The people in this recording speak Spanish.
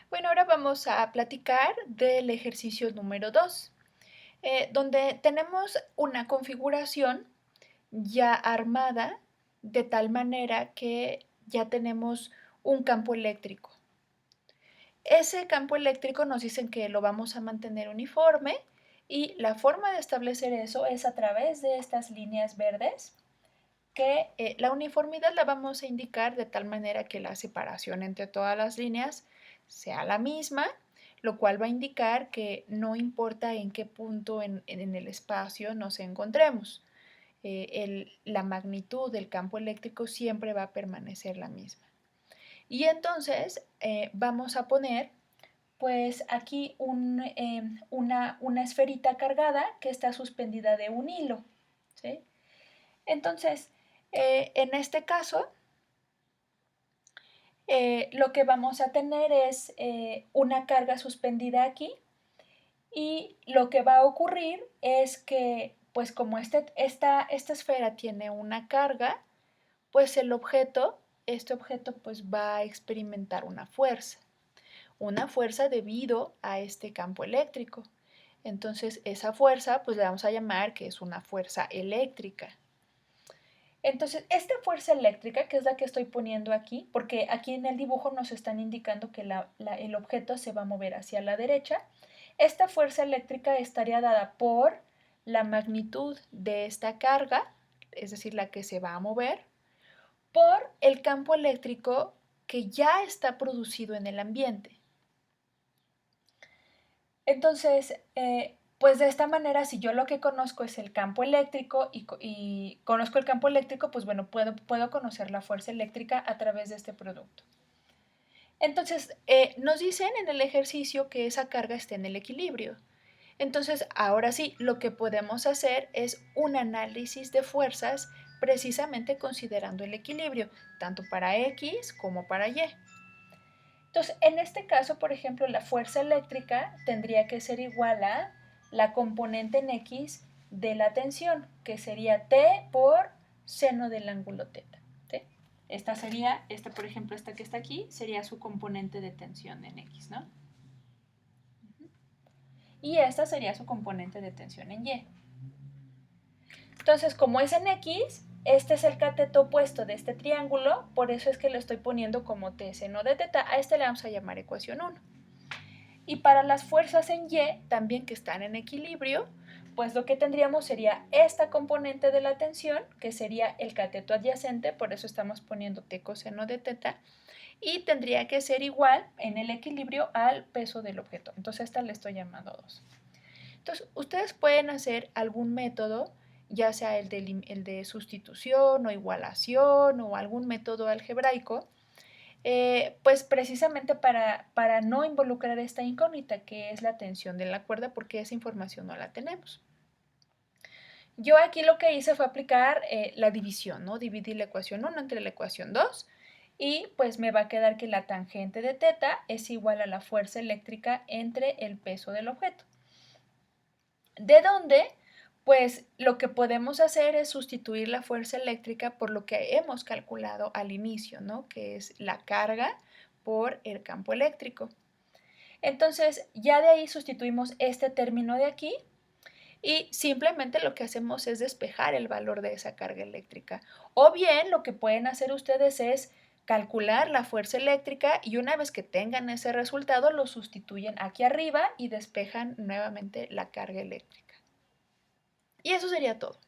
Bueno, ahora vamos a platicar del ejercicio número 2, donde tenemos una configuración ya armada de tal manera que ya tenemos un campo eléctrico. Ese campo eléctrico nos dicen que lo vamos a mantener uniforme y la forma de establecer eso es a través de estas líneas verdes que la uniformidad la vamos a indicar de tal manera que la separación entre todas las líneas sea la misma, lo cual va a indicar que no importa en qué punto en el espacio nos encontremos, la magnitud del campo eléctrico siempre va a permanecer la misma. Y entonces vamos a poner pues aquí una esferita cargada que está suspendida de un hilo, ¿sí? Entonces, en este caso, lo que vamos a tener es una carga suspendida aquí y lo que va a ocurrir es que, pues como esta esfera tiene una carga, pues este objeto pues va a experimentar una fuerza debido a este campo eléctrico. Entonces, esa fuerza pues le vamos a llamar que es una fuerza eléctrica. Entonces, esta fuerza eléctrica, que es la que estoy poniendo aquí, porque aquí en el dibujo nos están indicando que el objeto se va a mover hacia la derecha, esta fuerza eléctrica estaría dada por la magnitud de esta carga, es decir, la que se va a mover, por el campo eléctrico que ya está producido en el ambiente. Entonces, pues de esta manera, si yo lo que conozco es el campo eléctrico y conozco el campo eléctrico, pues bueno, puedo conocer la fuerza eléctrica a través de este producto. Entonces, nos dicen en el ejercicio que esa carga está en el equilibrio. Entonces, ahora sí, lo que podemos hacer es un análisis de fuerzas precisamente considerando el equilibrio, tanto para X como para Y. Entonces, en este caso, por ejemplo, la fuerza eléctrica tendría que ser igual a la componente en X de la tensión, que sería T por seno del ángulo teta. ¿Sí? Esta sería, por ejemplo, esta que está aquí, sería su componente de tensión en X, ¿no? Y esta sería su componente de tensión en Y. Entonces, como es en X, este es el cateto opuesto de este triángulo, por eso es que lo estoy poniendo como T seno de teta. A este le vamos a llamar ecuación 1. Y para las fuerzas en Y, también que están en equilibrio, pues lo que tendríamos sería esta componente de la tensión, que sería el cateto adyacente, por eso estamos poniendo T coseno de teta, y tendría que ser igual en el equilibrio al peso del objeto. Entonces esta le estoy llamando 2. Entonces, ustedes pueden hacer algún método, ya sea el de sustitución o igualación o algún método algebraico, pues precisamente para no involucrar esta incógnita que es la tensión de la cuerda, porque esa información no la tenemos. Yo aquí lo que hice fue aplicar la división, ¿no? Dividí la ecuación 1 entre la ecuación 2 y pues me va a quedar que la tangente de teta es igual a la fuerza eléctrica entre el peso del objeto. ¿De dónde? Pues lo que podemos hacer es sustituir la fuerza eléctrica por lo que hemos calculado al inicio, ¿no? Que es la carga por el campo eléctrico. Entonces, ya de ahí sustituimos este término de aquí y simplemente lo que hacemos es despejar el valor de esa carga eléctrica. O bien lo que pueden hacer ustedes es calcular la fuerza eléctrica y una vez que tengan ese resultado lo sustituyen aquí arriba y despejan nuevamente la carga eléctrica. Y eso sería todo.